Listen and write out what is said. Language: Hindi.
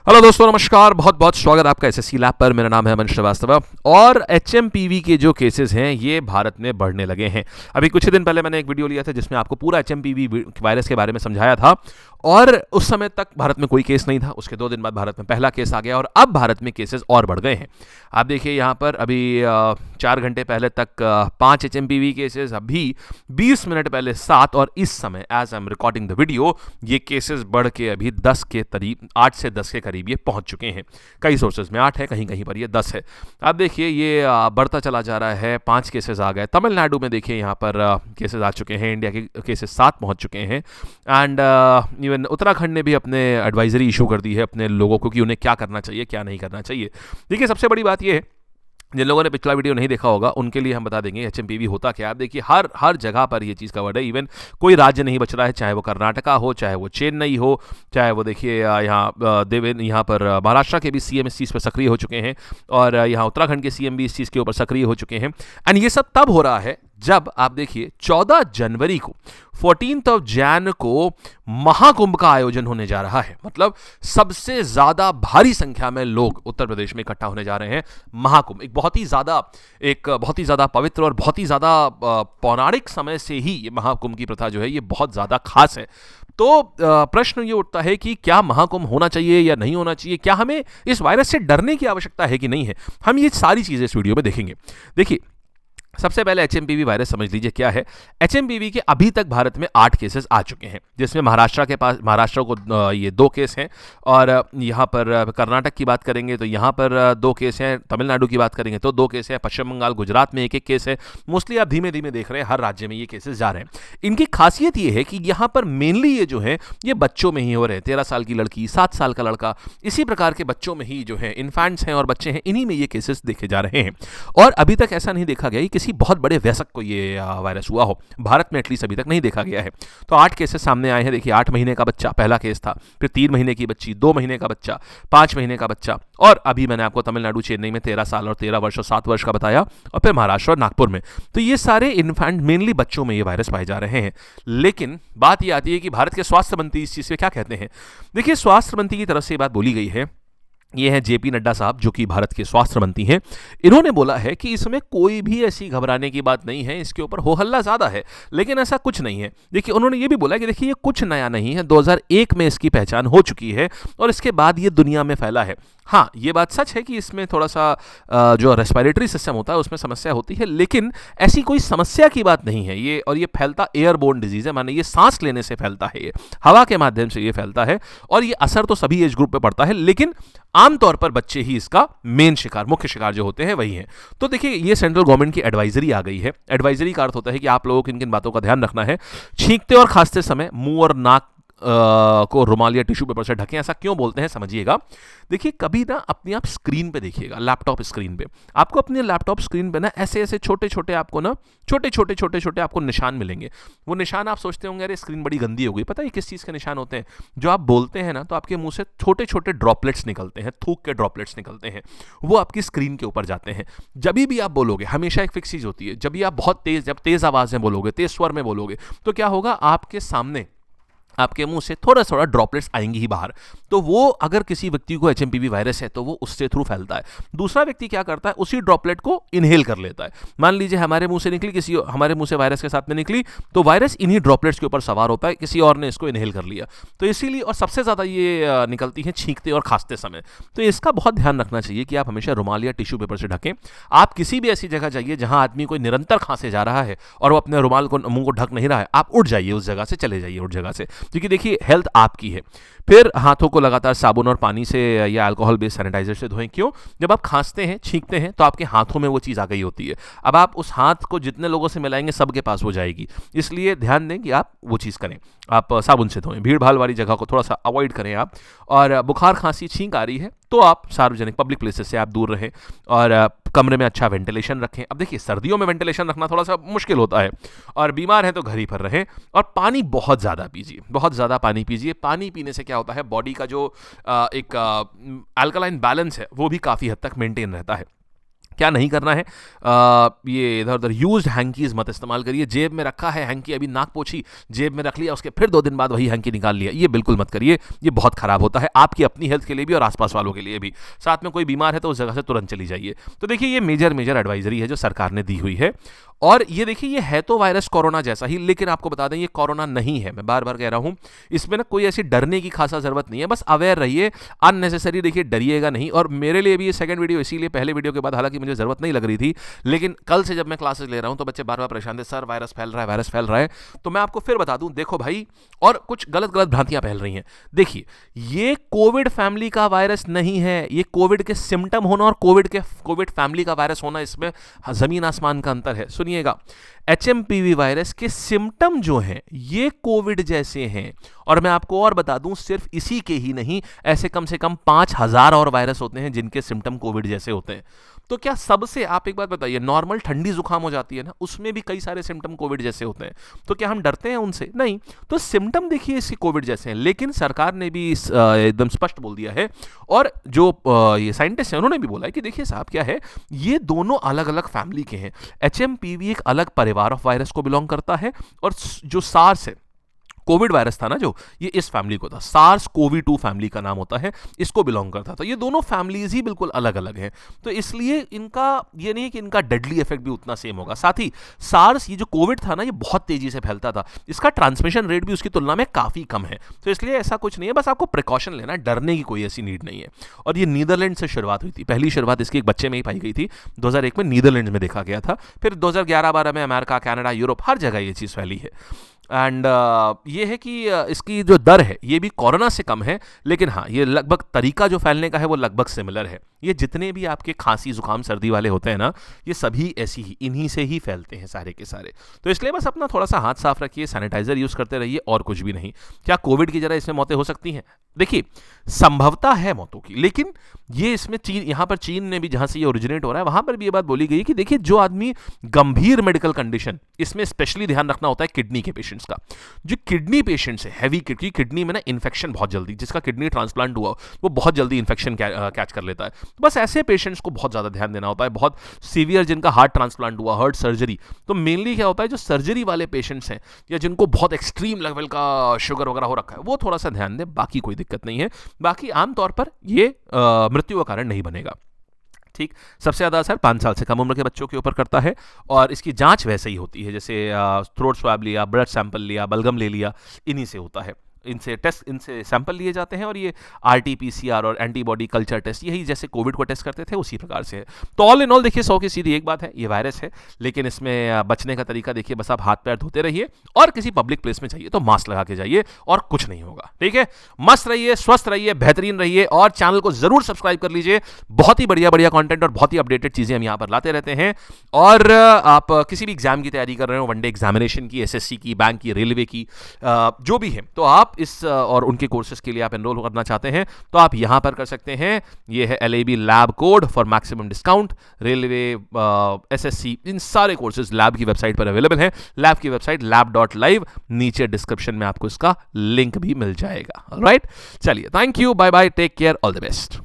हेलो दोस्तों, नमस्कार। बहुत बहुत स्वागत आपका एसएससी लैब पर। मेरा नाम है अमन श्रीवास्तव और एचएमपीवी के जो केसेस हैं ये भारत में बढ़ने लगे हैं। अभी कुछ ही दिन पहले मैंने एक वीडियो लिया था जिसमें आपको पूरा एचएमपीवी वायरस के बारे में समझाया था और उस समय तक भारत में कोई केस नहीं था। उसके 2 दिन बाद भारत में पहला केस आ गया और अब भारत में केसेस और बढ़ गए हैं। आप देखिए यहाँ पर अभी 4 घंटे पहले तक 5 एचएमपीवी केसेस, अभी 20 मिनट पहले 7 और इस समय as I am recording the video ये केसेस बढ़ के अभी 10 के करीब, 8 से 10 के करीब ये पहुंच चुके हैं। कई सोर्सेज में 8 है, कहीं कहीं पर ये 10 है। आप देखिए ये बढ़ता चला जा रहा है। 5 केसेस आ गए। तमिलनाडु में देखिए यहाँ पर केसेस आ चुके हैं। इंडिया के केसेस 7 पहुंच चुके हैं एंड इवन उत्तराखंड ने भी अपने एडवाइजरी इशू कर दी है अपने लोगों को कि उन्हें क्या करना चाहिए, क्या नहीं करना चाहिए। देखिए सबसे बड़ी बात यह है, जिन लोगों ने पिछला वीडियो नहीं देखा होगा उनके लिए हम बता देंगे एचएमपीवी होता क्या है। आप देखिए हर जगह पर ये चीज़ कवर्ड है। इवन कोई राज्य नहीं बच रहा है, चाहे वो कर्नाटका हो, चाहे वो चेन्नई हो, चाहे वो देखिए यहाँ पर महाराष्ट्र के भी सीएम इस चीज़ पर सक्रिय हो चुके हैं और यहाँ उत्तराखंड के सीएम भी इस चीज़ के ऊपर सक्रिय हो चुके हैं। एंड ये सब तब हो रहा है जब आप देखिए 14 जनवरी को 14 जैन को महाकुंभ का आयोजन होने जा रहा है। मतलब सबसे ज्यादा भारी संख्या में लोग उत्तर प्रदेश में इकट्ठा होने जा रहे हैं। महाकुंभ एक बहुत ही ज्यादा पवित्र और बहुत ही ज्यादा पौराणिक समय से ही ये महाकुंभ की प्रथा जो है ये बहुत ज्यादा खास है। तो प्रश्न ये उठता है कि क्या महाकुंभ होना चाहिए या नहीं होना चाहिए, क्या हमें इस वायरस से डरने की आवश्यकता है कि नहीं है। हम ये सारी चीजें इस वीडियो में देखेंगे। देखिए सबसे पहले एचएमपीवी वायरस समझ लीजिए क्या है। एचएमपीवी के अभी तक भारत में 8 केसेस आ चुके हैं, जिसमें महाराष्ट्र को ये 2 केस हैं और यहाँ पर कर्नाटक की बात करेंगे तो यहाँ पर 2 केस हैं, तमिलनाडु की बात करेंगे तो 2 केस हैं, पश्चिम बंगाल, गुजरात में एक केस है। मोस्टली आप धीमे धीमे देख रहे हैं हर राज्य में ये केसेस जा रहे हैं। इनकी खासियत ये है कि यहाँ पर मेनली ये जो है ये बच्चों में ही हो रहे हैं। 13 साल की लड़की, 7 साल का लड़का, इसी प्रकार के बच्चों में ही जो है इन्फेंट्स हैं और बच्चे हैं, इन्हीं में ये केसेस देखे जा रहे हैं। और अभी तक ऐसा नहीं देखा गया किसी बहुत बड़े वयस्क को ये वायरस हुआ हो। भारत में एटलीस्ट अभी तक नहीं देखा गया है। तो 8 केसेस सामने आए हैं। देखिए 8 महीने का बच्चा पहला केस था, फिर 3 महीने की बच्ची, 2 महीने का बच्चा, 5 महीने का बच्चा और अभी मैंने आपको तमिलनाडु चेन्नई में 13 साल और 13 वर्ष और 7 वर्ष का बताया और फिर महाराष्ट्र और नागपुर में। तो ये सारे इन्फेंट मेनली बच्चों में ये वायरस पाए जा रहे हैं। लेकिन बात ये आती है कि भारत के स्वास्थ्य मंत्री इस चीज से क्या कहते हैं। देखिए स्वास्थ्य मंत्री की तरफ से ये बात बोली गई है, ये है जेपी नड्डा साहब जो कि भारत के स्वास्थ्य मंत्री हैं। इन्होंने बोला है कि इसमें कोई भी ऐसी घबराने की बात नहीं है, इसके ऊपर हो हल्ला ज्यादा है लेकिन ऐसा कुछ नहीं है। देखिए उन्होंने ये भी बोला कि देखिए ये कुछ नया नहीं है, 2001 में इसकी पहचान हो चुकी है और इसके बाद ये दुनिया में फैला है। हाँ ये बात सच है कि इसमें थोड़ा सा जो रेस्पिरेटरी सिस्टम होता है उसमें समस्या होती है, लेकिन ऐसी कोई समस्या की बात नहीं है ये। और ये फैलता एयरबोर्न डिजीज है, माने ये सांस लेने से फैलता है, ये हवा के माध्यम से ये फैलता है और ये असर तो सभी एज ग्रुप पे पड़ता है, लेकिन आमतौर पर बच्चे ही इसका मुख्य शिकार जो होते हैं वही हैं। तो देखिए ये सेंट्रल गवर्नमेंट की एडवाइजरी आ गई है। एडवाइजरी का अर्थ होता है कि आप लोगों को किन किन बातों का ध्यान रखना है। छींकते और खांसते समय मुंह और नाक को रुमाल या टिश्यू पेपर से ढकें। ऐसा क्यों बोलते हैं समझिएगा। देखिए कभी ना अपने आप स्क्रीन पे देखिएगा, लैपटॉप स्क्रीन पे आपको अपने लैपटॉप स्क्रीन पे ना ऐसे छोटे छोटे आपको निशान मिलेंगे। वो निशान आप सोचते होंगे अरे स्क्रीन बड़ी गंदी हो गई। पता है किस चीज़ के निशान होते हैं? जो आप बोलते हैं ना तो आपके मुंह से छोटे छोटे ड्रॉपलेट्स निकलते हैं, थूक के ड्रॉपलेट्स निकलते हैं, वो आपकी स्क्रीन के ऊपर जाते हैं। जब भी आप बोलोगे हमेशा एक फिक्स चीज़ होती है, जब भी आप बहुत तेज आवाज़ में बोलोगे, तेज स्वर में बोलोगे तो क्या होगा, आपके सामने आपके मुंह से थोड़ा थोड़ा ड्रॉपलेट्स आएंगी ही बाहर। तो वो अगर किसी व्यक्ति को एचएमपीवी वायरस है तो वो उससे थ्रू फैलता है। दूसरा व्यक्ति क्या करता है, उसी ड्रॉपलेट को इनहेल कर लेता है। मान लीजिए हमारे मुंह से निकली, हमारे मुंह से वायरस के साथ में निकली तो वायरस इन्हीं ड्रॉपलेट्स के ऊपर सवार होता है, किसी और ने इसको इनहेल कर लिया। तो इसीलिए और सबसे ज्यादा ये निकलती है छींकते और खांसते समय। तो इसका बहुत ध्यान रखना चाहिए कि आप हमेशा रुमाल या टिश्यू पेपर से ढकें। आप किसी भी ऐसी जगह जाइए जहां आदमी कोई निरंतर खांसे जा रहा है और वो अपने रुमाल को, मुंह को ढक नहीं रहा है, आप उठ जाइए उस जगह से, चले जाइए उस जगह से, क्योंकि देखिए हेल्थ आपकी है। फिर हाथों को लगातार साबुन और पानी से या अल्कोहल बेस्ड सैनिटाइजर से धोएं। क्यों? जब आप खांसते हैं, छींकते हैं तो आपके हाथों में वो चीज़ आ गई होती है। अब आप उस हाथ को जितने लोगों से मिलाएंगे सबके पास वो जाएगी, इसलिए ध्यान दें कि आप वो चीज़ करें, आप साबुन से धोएं। भीड़ भाड़ वाली जगह को थोड़ा सा अवॉइड करें आप। और बुखार, खांसी, छींक आ रही है तो आप सार्वजनिक पब्लिक प्लेसेस से आप दूर रहें और कमरे में अच्छा वेंटिलेशन रखें। अब देखिए सर्दियों में वेंटिलेशन रखना थोड़ा सा मुश्किल होता है और बीमार हैं तो घर ही पर रहें। और पानी बहुत ज़्यादा पीजिए, बहुत ज़्यादा पानी पीजिए। पानी पीने से क्या होता है, बॉडी का जो एक अल्कलाइन बैलेंस है वो भी काफ़ी हद तक मेंटेन रहता है। क्या नहीं करना है, ये इधर उधर यूज्ड हैंकीज मत इस्तेमाल करिए। जेब में रखा है हैंकी, अभी नाक पोछी, जेब में रख लिया, उसके फिर 2 दिन बाद वही हैंकी निकाल लिया, ये बिल्कुल मत करिए। ये बहुत खराब होता है आपकी अपनी हेल्थ के लिए भी और आसपास वालों के लिए भी। साथ में कोई बीमार है तो उस जगह से तुरंत चली जाइए। तो देखिए ये मेजर एडवाइजरी है जो सरकार ने दी हुई है। और ये देखिए ये है तो वायरस कोरोना जैसा ही, लेकिन आपको बता दें ये कोरोना नहीं है। मैं बार बार कह रहा हूं, इसमें ना कोई ऐसी डरने की खासा जरूरत नहीं है, बस अवेयर रहिए, अननेसेसरी देखिए डरिएगा नहीं। और मेरे लिए भी ये सेकंड वीडियो इसीलिए, पहले वीडियो के बाद हालांकि मुझे जरूरत नहीं लग रही थी, लेकिन कल से जब मैं क्लासेस ले रहा हूं तो बच्चे बार बार परेशान थे, सर वायरस फैल रहा है, वायरस फैल रहा है। तो मैं आपको फिर बता दूं, देखो भाई, और कुछ गलत भ्रांतियां फैल रही हैं। देखिए ये कोविड फैमिली का वायरस नहीं है, ये कोविड के सिम्टम होना और कोविड फैमिली का वायरस होना, इसमें जमीन आसमान का अंतर है। सुनिएगा, एचएमपीवी वायरस के सिम्टम जो हैं ये कोविड जैसे हैं। और मैं आपको और बता दूं, सिर्फ इसी के ही नहीं, ऐसे कम से कम 5000 और वायरस होते हैं जिनके सिम्टम कोविड जैसे होते हैं। तो क्या सबसे, आप एक बात बताइए, नॉर्मल ठंडी जुकाम हो जाती है ना, उसमें भी कई सारे सिम्टम कोविड जैसे होते हैं, तो क्या हम डरते हैं उनसे? नहीं। तो सिम्टम देखिए इसके कोविड जैसे हैं, लेकिन सरकार ने भी एकदम स्पष्ट बोल दिया है, और जो ये साइंटिस्ट हैं उन्होंने भी बोला है कि देखिए साहब क्या है, ये दोनों अलग अलग फैमिली के हैं। एचएमपीवी एक अलग परिवार ऑफ वायरस को बिलोंग करता है, और जो सार्स है, कोविड वायरस था ना जो, ये इस फैमिली को था, सार्स कोवी 2 फैमिली का नाम होता है, इसको बिलोंग करता था। ये दोनों फैमिलीज ही बिल्कुल अलग अलग हैं, तो इसलिए इनका ये नहीं है कि इनका डेडली इफेक्ट भी उतना सेम होगा। साथ ही सार्स, ये जो कोविड था ना, ये बहुत तेजी से फैलता था, इसका ट्रांसमिशन रेट भी उसकी तुलना में काफी कम है। तो इसलिए ऐसा कुछ नहीं है, बस आपको प्रिकॉशन लेना है, डरने की कोई ऐसी नीड नहीं है। और ये नीदरलैंड से शुरुआत हुई थी, पहली शुरुआत इसकी एक बच्चे में ही पाई गई थी, 2001 में नीदरलैंड में देखा गया था, फिर 2011-12 में अमेरिका, कनाडा, यूरोप, हर जगह ये चीज़ फैली है। एंड ये है कि इसकी जो दर है ये भी कोरोना से कम है, लेकिन हाँ, ये लगभग तरीका जो फैलने का है वो लगभग सिमिलर है। ये जितने भी आपके खांसी जुकाम सर्दी वाले होते हैं ना, ये सभी ऐसी ही, इन्हीं से ही फैलते हैं सारे के सारे। तो इसलिए बस अपना थोड़ा सा हाथ साफ रखिए, सैनिटाइजर यूज करते रहिए, और कुछ भी नहीं। क्या कोविड की जगह इसमें मौतें हो सकती हैं? देखिए संभवता है मौतों की, लेकिन ये इसमें यहाँ पर चीन ने भी, जहां से ये ओरिजिनेट हो रहा है, वहां पर भी ये बात बोली गई है कि देखिए जो आदमी गंभीर मेडिकल कंडीशन, इसमें स्पेशली ध्यान रखना होता है किडनी के पेशेंट्स का। जो किडनी पेशेंट्स है, हैवी किडनी में ना इन्फेक्शन बहुत जल्दी, जिसका किडनी ट्रांसप्लांट हुआ वो बहुत जल्दी इन्फेक्शन कैच कर लेता है, तो बस ऐसे पेशेंट्स को बहुत ज्यादा ध्यान देना होता है। बहुत सीवियर जिनका हार्ट ट्रांसप्लांट हुआ, हार्ट सर्जरी, तो मेनली क्या होता है, जो सर्जरी वाले पेशेंट्स हैं या जिनको बहुत एक्सट्रीम लेवल का शुगर वगैरह हो रखा है, वो थोड़ा सा ध्यान दें, बाकी कोई दिक्कत नहीं है। बाकी आमतौर पर ये मृत्यु का कारण नहीं बनेगा। ठीक, सबसे ज़्यादा असर 5 साल से कम उम्र के बच्चों के ऊपर करता है, और इसकी जांच वैसे ही होती है जैसे थ्रोट स्वैब लिया, ब्लड सैंपल लिया, बलगम ले लिया, इन्हीं से होता है। इनसे सैंपल लिए जाते हैं, और ये RT-PCR और एंटीबॉडी कल्चर टेस्ट, यही जैसे कोविड को टेस्ट करते थे उसी प्रकार से है। तो ऑल इन ऑल देखिए 100 की सीधी एक बात है, ये वायरस है, लेकिन इसमें बचने का तरीका देखिए, बस आप हाथ पैर धोते रहिए, और किसी पब्लिक प्लेस में जाइए तो मास्क लगा के जाइए, और कुछ नहीं होगा। ठीक है, मस्त रहिए, स्वस्थ रहिए, बेहतरीन रहिए, और चैनल को जरूर सब्सक्राइब कर लीजिए। बहुत ही बढ़िया कंटेंट और बहुत ही अपडेटेड चीजें हम यहाँ पर लाते रहते हैं। और आप किसी भी एग्जाम की तैयारी कर रहे हो, वनडे एग्जामिनेशन की, SSC की, बैंक की, रेलवे की, जो भी है, तो आप इस और उनके कोर्सेज के लिए आप एनरोल करना चाहते हैं तो आप यहां पर कर सकते हैं। ये है LAB lab code for maximum discount. Railway, SSC, इन सारे कोर्सेज लैब की वेबसाइट पर अवेलेबल हैं। लैब की वेबसाइट lab.live, नीचे डिस्क्रिप्शन में आपको इसका लिंक भी मिल जाएगा। ऑलराइट, चलिए, thank you, bye bye, take care, all the best.